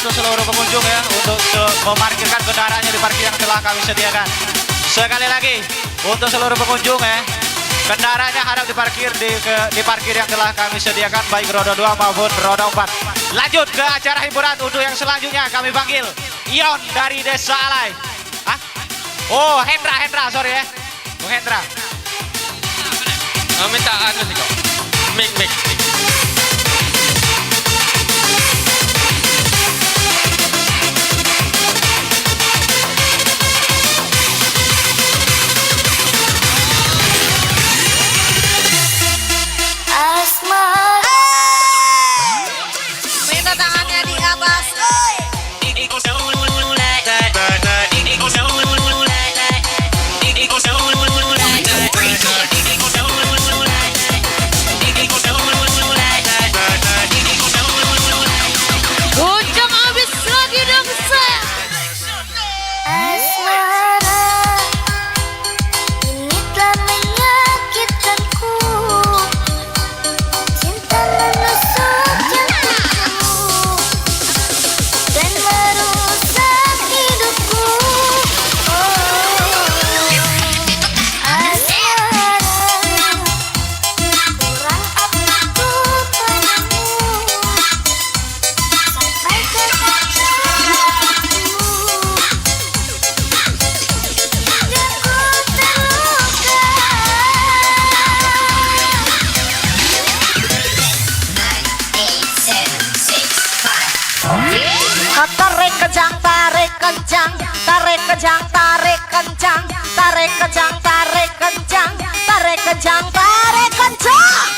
untuk seluruh pengunjung ya, untuk memarkirkan kendaraannya di parkir yang telah kami sediakan. Sekali lagi, untuk seluruh pengunjung ya, kendaraannya harap diparkir di parkir yang telah kami sediakan, baik roda 2 maupun roda 4. Lanjut ke acara hiburan untuk yang selanjutnya, kami panggil Ion dari Desa Alai. Oh, Hendra, sorry ya. Bung Hendra. Minta anu sih kok. Mic. Minta tangannya di atas. Ujung habis lagi dong saya. Asmara, ini telah menyakitkanku. Cinta menusuk jantungku dan merusak hidupku. Asmara, kurang apa-apa padamu sampai ke hatiku. Tarik kejang, tarik kencang, tarik kejang, tarik kencang, tarik kejang, tarik kencang, tarik kejang, tarik kencang.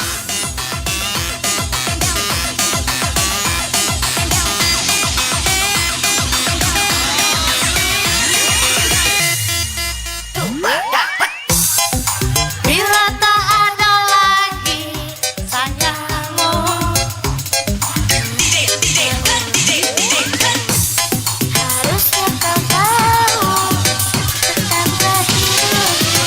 Bila tak ada lagi sayangmu, Harusnya kau tahu betapa hidupku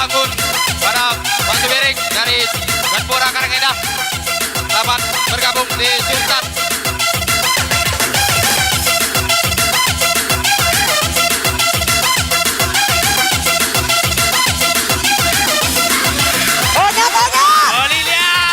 bangun pada Pak Subiring dari Ganpura Karangindah. Selamat bergabung di Sultan. Oh, Lilian.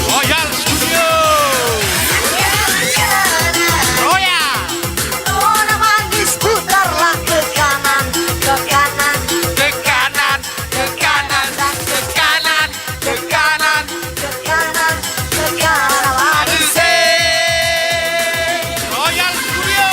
Royal Studio. Royal. Putarlah ke kanan, ke kanan, Ke kanan, ke kanan, ke kanan, ke kanan. ke kanan, ke kanan manis. Royal Studio.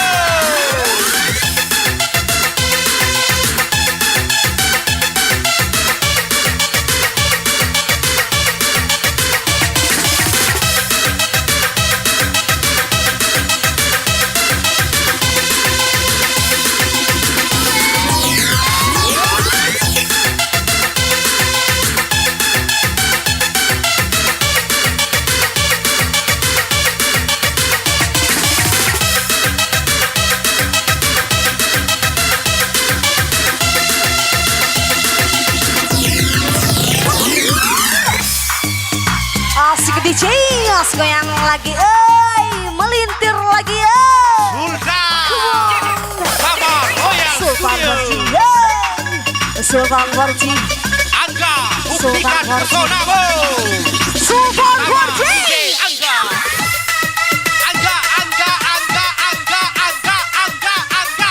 Asik DJ, asik goyang lagi, melintir lagi, Sultan. Sama Royal Sultan Studio. Borji, Sultan Borji, Angga, buktikan Sultan Borji. pesonamu. Sultan Sama Borji. DJ Angga. Angga, Angga, Angga, Angga, Angga, Angga, Angga.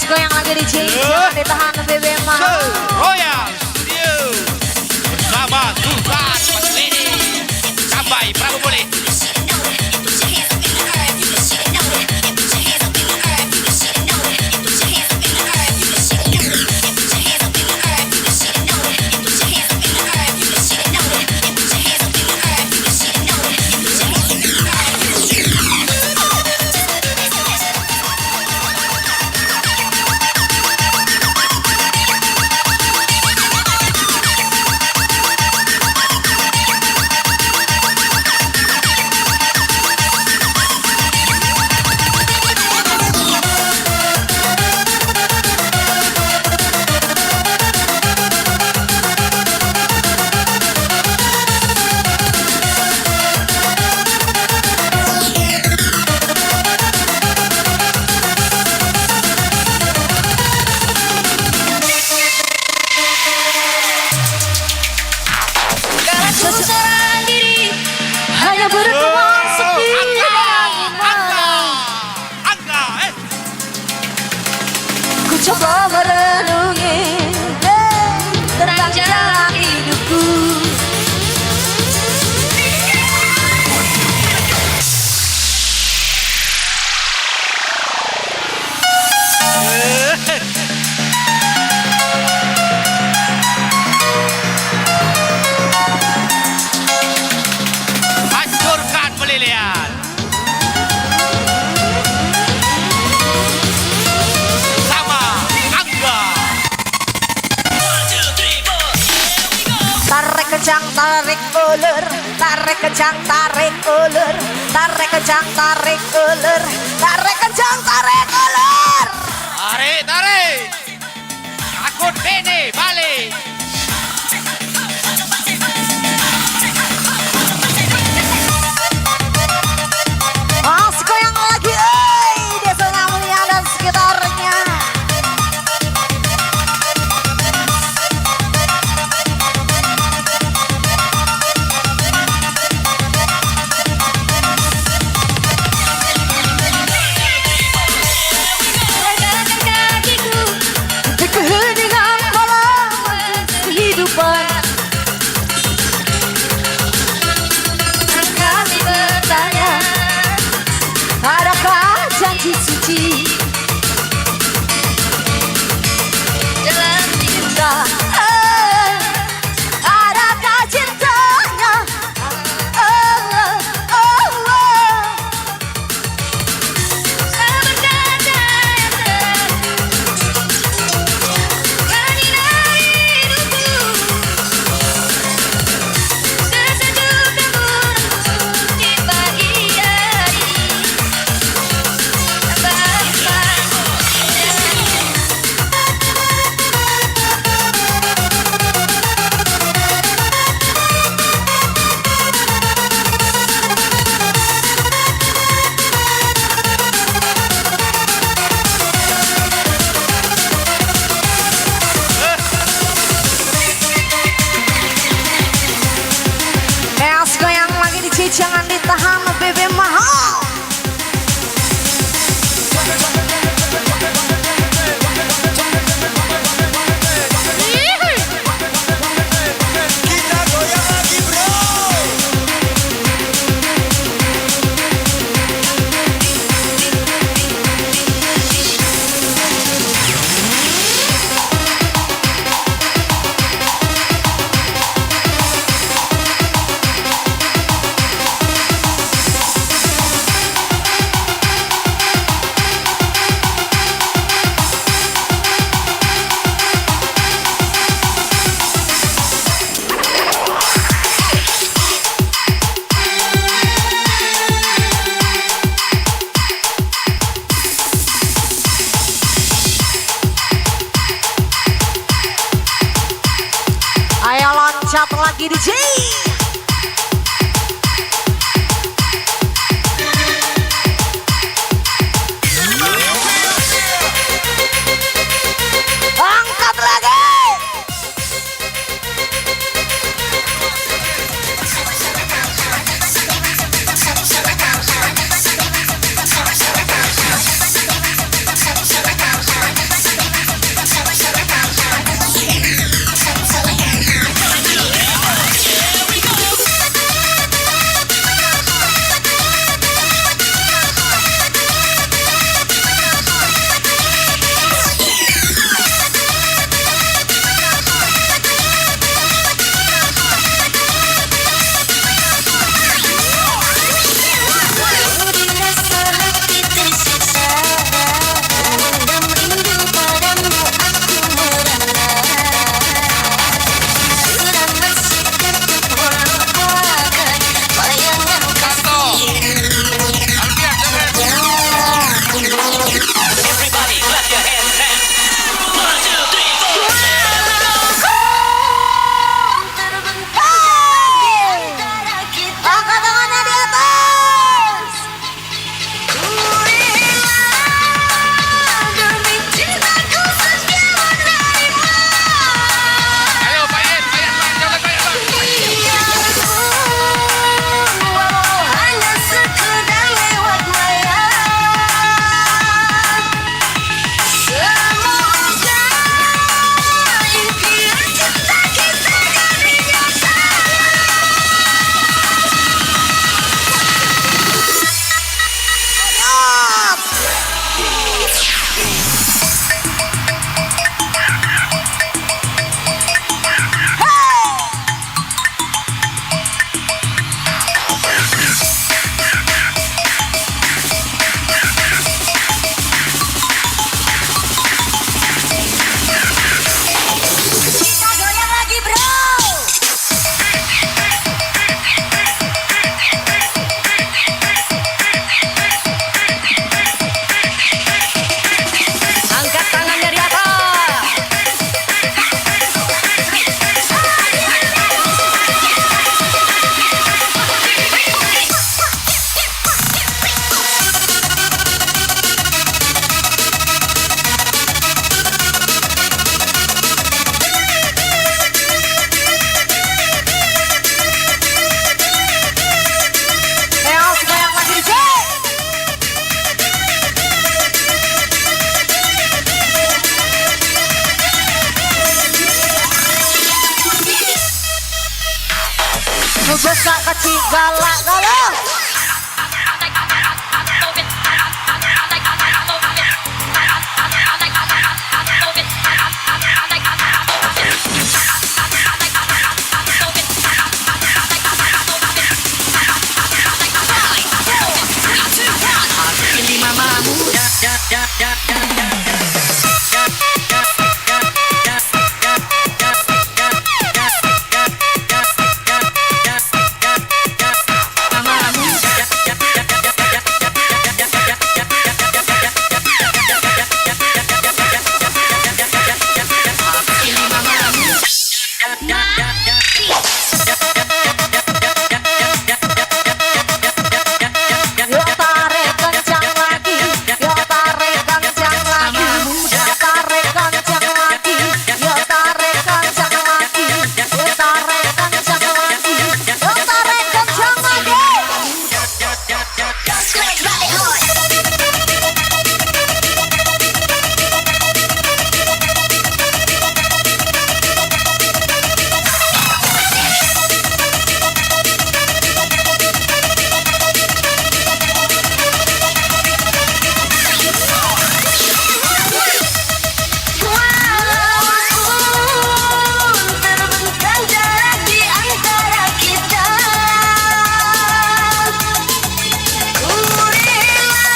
goyang lagi DJ. Jangan ditahan bebek mah. Royal Studio bersama Sultan Mas Lady sampai Prabu Boleh. Seorang diri hanya berteman sepi dan malam. Ku coba merenungi tentang jalan hidupku. Hancurkan pelilian. Sama Angga. Tarik kencang, tarik ulur, tarik kencang, tarik ulur, tarik kencang, tarik ulur, tarik kencang, tarik ulur. Tarik, tarik. Akun Bene balik. Masih goyang lagi, Desanya Mulia dan sekitarnya. Regangkan kakiku Di keheningan malam kehidupan. kami bertanya, Adakah janji suci dalam cinta? Adakah cintanya? saya berkata yang menyinari hidupku, sesejuk embun di pagi hari, Mas goyang lagi DJ, jangan ditahan bebek mahal. Ayo loncat lagi DJ. Angkat lagi. besar kecil galak galak. Yuk tarik kencang lagi, yuk tarik kencang lagi, yuk tarik kencang lagi, yuk tarik kencang lagi, yuk tarik kencang lagi, yuk tarik kencang lagi. Walaupun terbentang jarak di antara kita, ku rela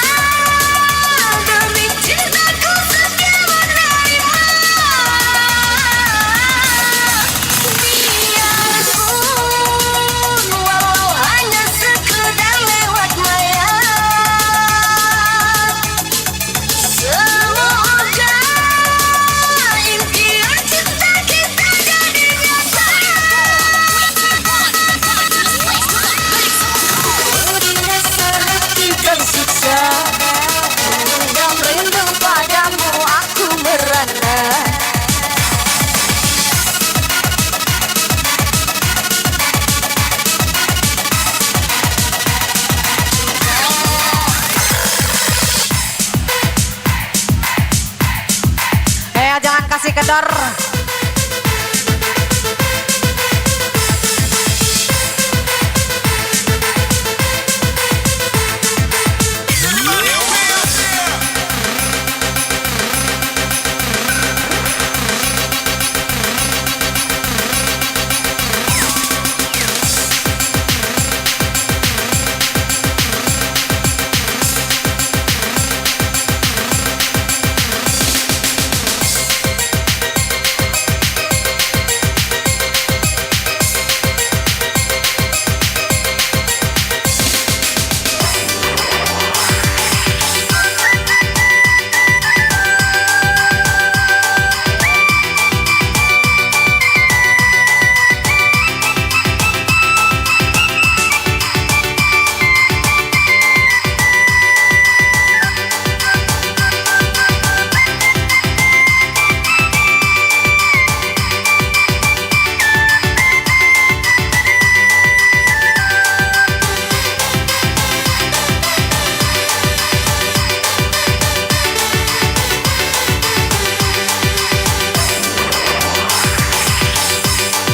demi cintaku setia menerima. Biarpun walau hanya sekedar lewat maya, semoga impian cinta kita jadi nyata. Ku dirasa hati tersiksa, dan rindu padamu aku merana. Jangan kasih kendor.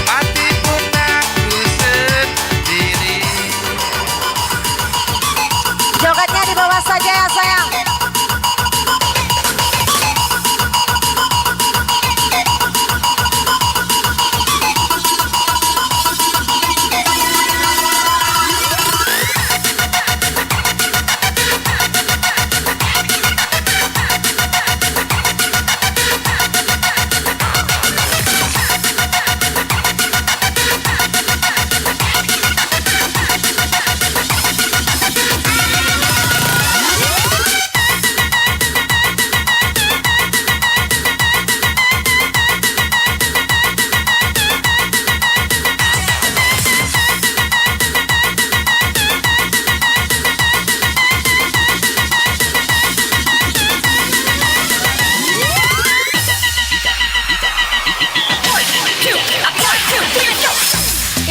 Mati pun aku sendiri. Jogetnya di bawah saja ya sayang.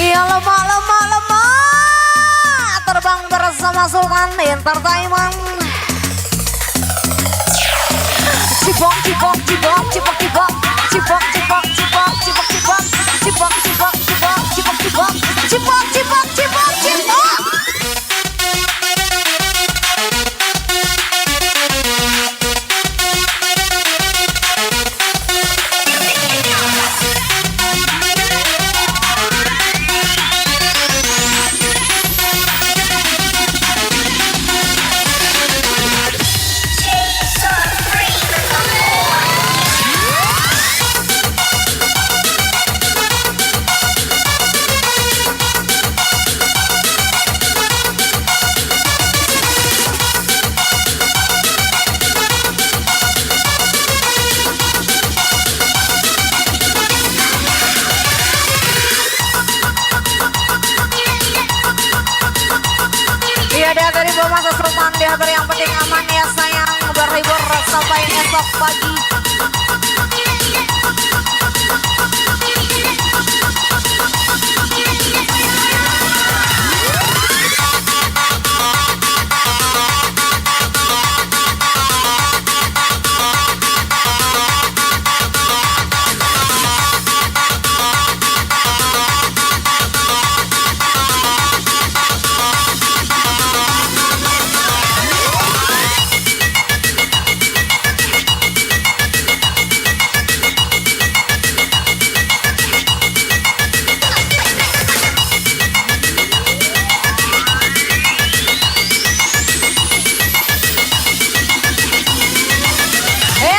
Iya lemak terbang bersama Sultan Entertainment. Cipok cipok cipok cipok cipok cipok cipok cipok cipok cipok cipok cipok cipok cipok cipok cipok cipok di hari yang penting aman ya sayang. Berhibur sampai esok pagi.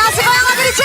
Asik goyang lagi DJ.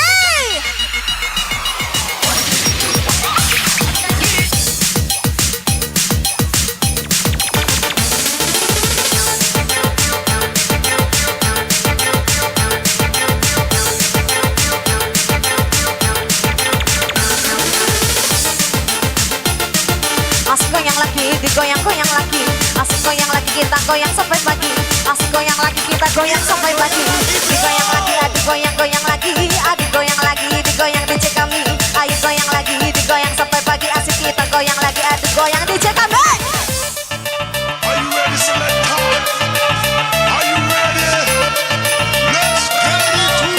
Asik goyang lagi, digoyang-goyang lagi. Asik goyang lagi, kita goyang sampai pagi. Asik goyang lagi, kita goyang sampai pagi. Digoyang lagi, adik goyang-goyang lagi. Adik goyang lagi, digoyang DJ kami. Ayo goyang lagi, digoyang sampai pagi. Asik kita goyang lagi, adik goyang DJ kami. Are you ready, selector? Are you ready? Let's get it to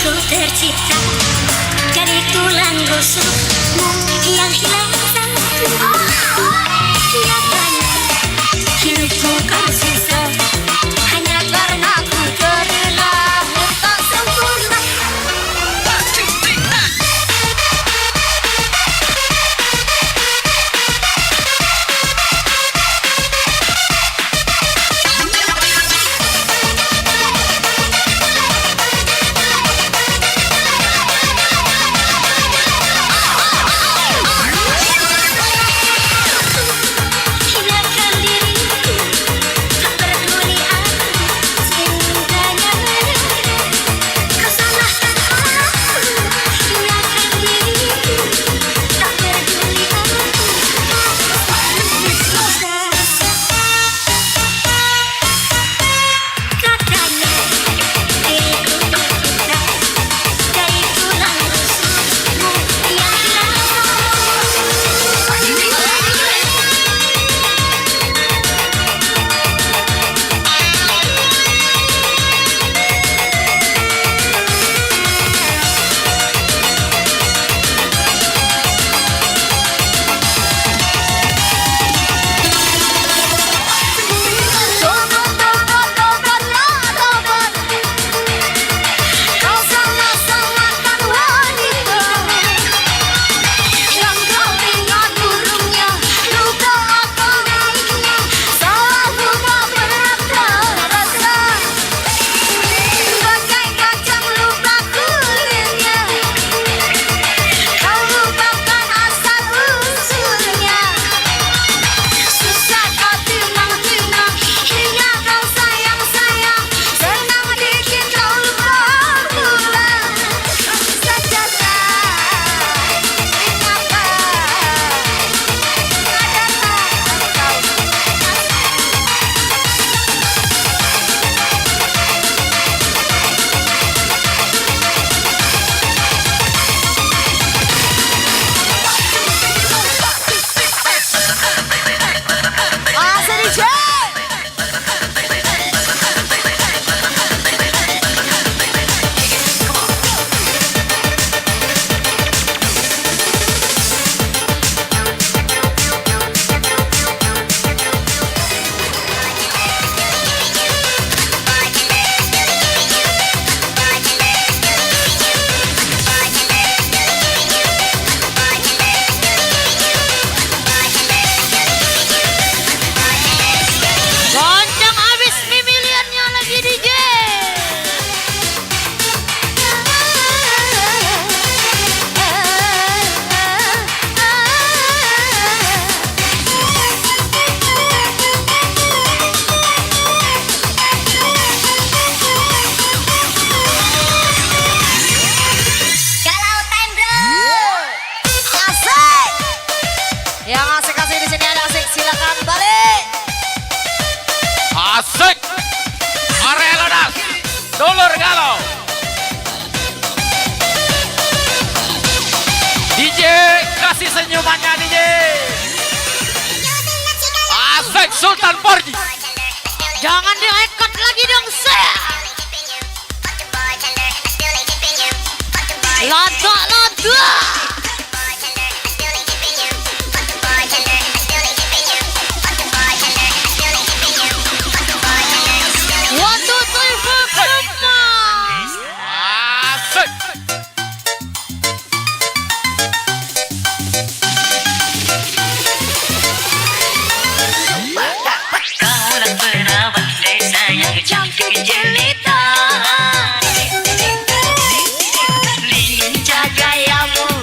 Hatiku tercipta dari tulang rusukmu yang hilang satu. Nyatanya hidupku kau sisa hanya karena ku terlahir tak sempurna. Hindarkan diriku, tak peduli aku seindahnya kau salahkan aku. Hindarkan diriku, tak peduli aku. Katanya diriku tercipta dari tulang rusukmu yang hilang. Kau sama-samakan wanita yang kau ingat burungnya, luka atau naiknya, selalu tak pernah terasa. Bagai kacang lupa kulitnya, kau lupakan asal usulnya. Susah kau timang-timang, hingga kau sayang-sayang, senang dikit kau lupa pulang. Sadarlah, mengapa Masa DJ goncang habis miliarnya lagi DJ. Galau time bro. Asik. Yang asik-asik di sini ada asik, silakan balik. Asik. Arelonas. Dulur galau. DJ kasih senyumannya DJ. Asik Sultan Porji. Jangan diikat lagi dong saya. Lada-lada. One, two, three, four, come on. Asik. Kaulah perawat desa yang cantik jelita, lincah gayamu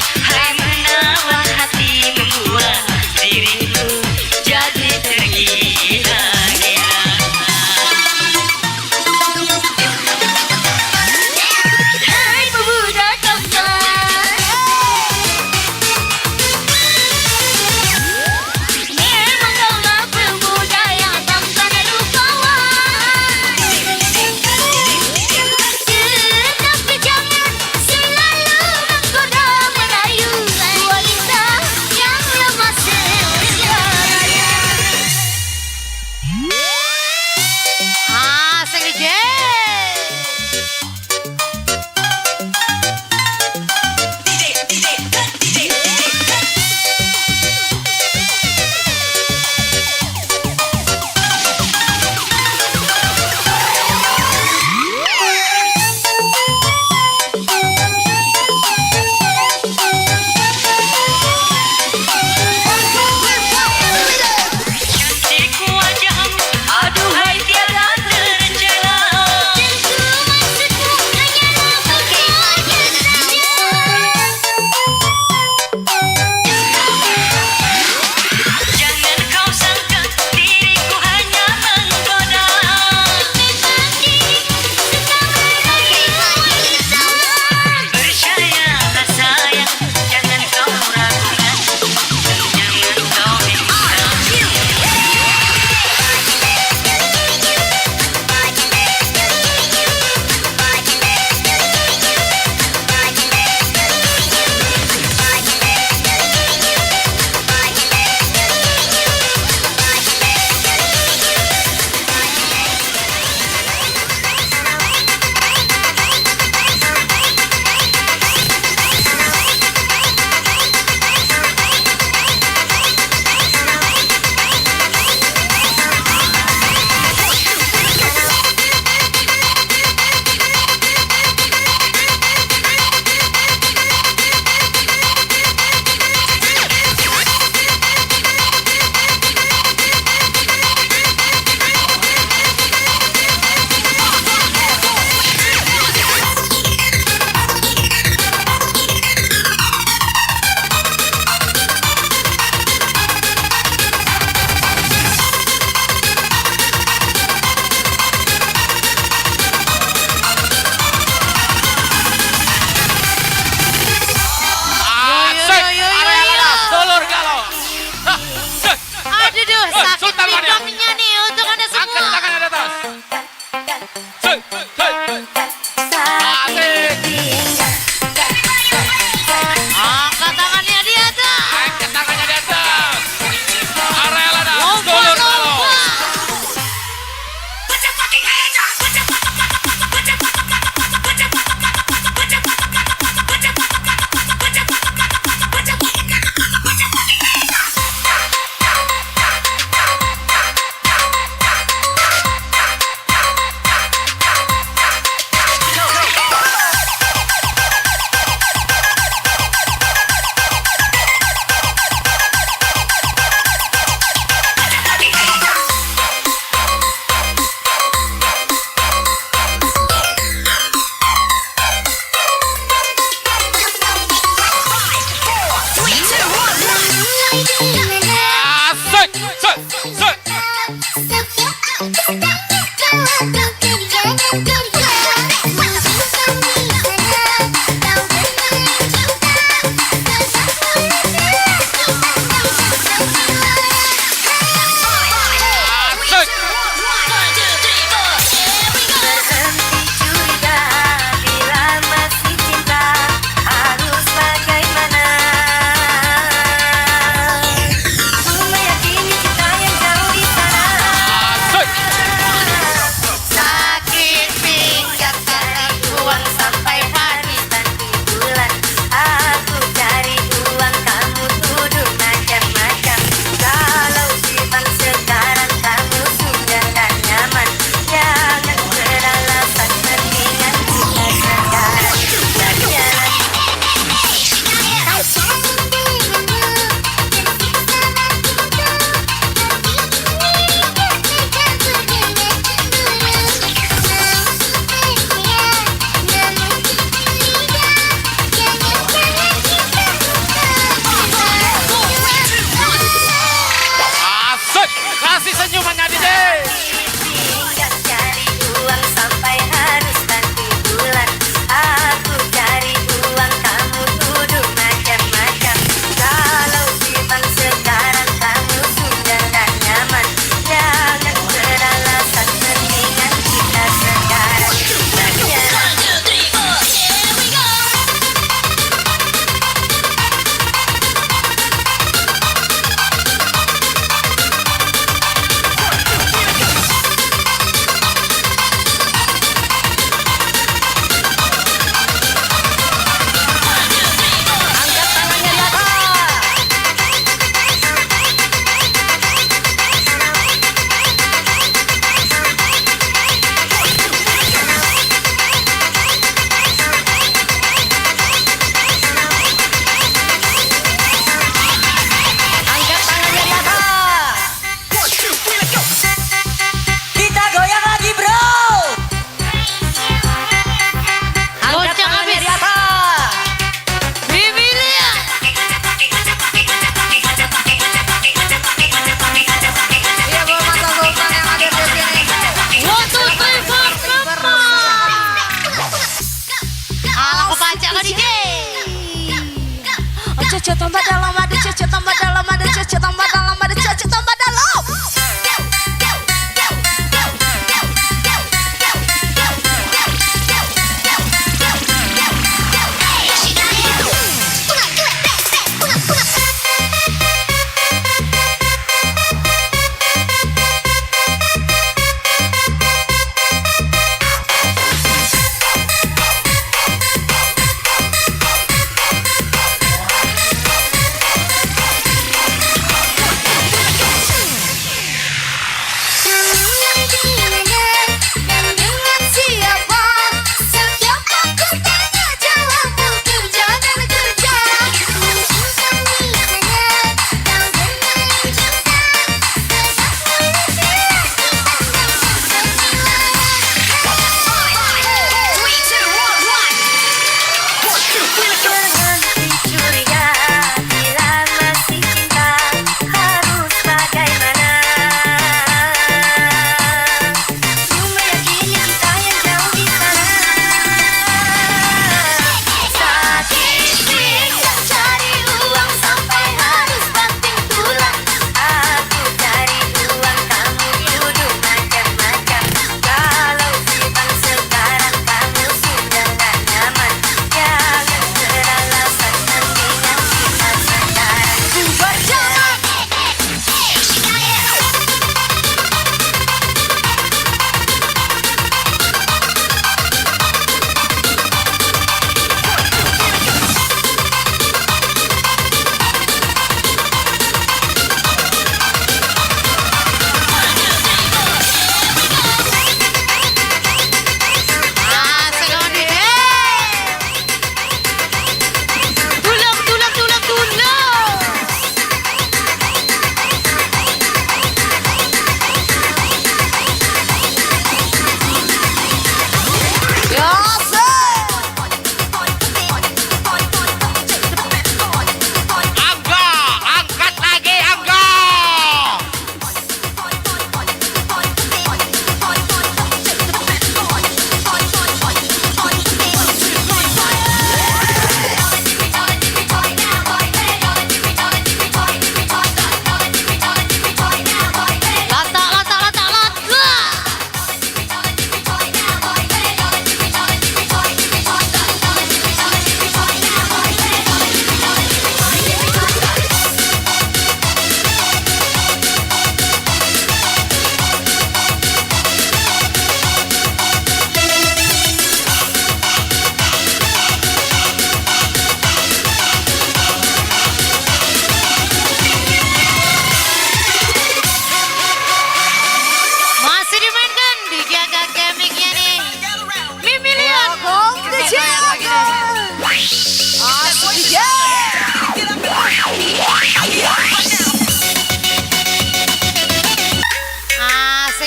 cece tambah dalam, ada cece tambah dalam, ada cece tambah dalam, ada cece tambah dalam.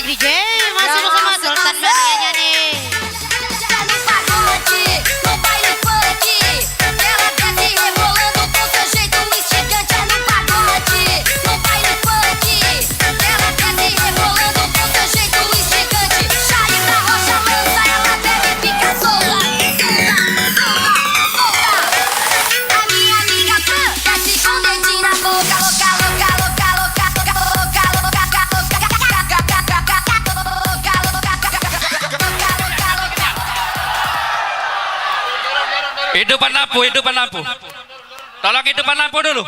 DJ masih sama Sultan Manianya nih. No baile funk, ela desce rebolando com seu jeito instigante no pagode. No baile funk, ela desce rebolando com seu jeito instigante. Sai pra rocha mansa, ela bebe e fica solta. A minha amiga Fran desce com o dedinho na boca, louca, louca, louca, louca, louca, louca, louca, louca. Hidupan lampu, hidupan lampu. Tolong hidupan lampu dulu.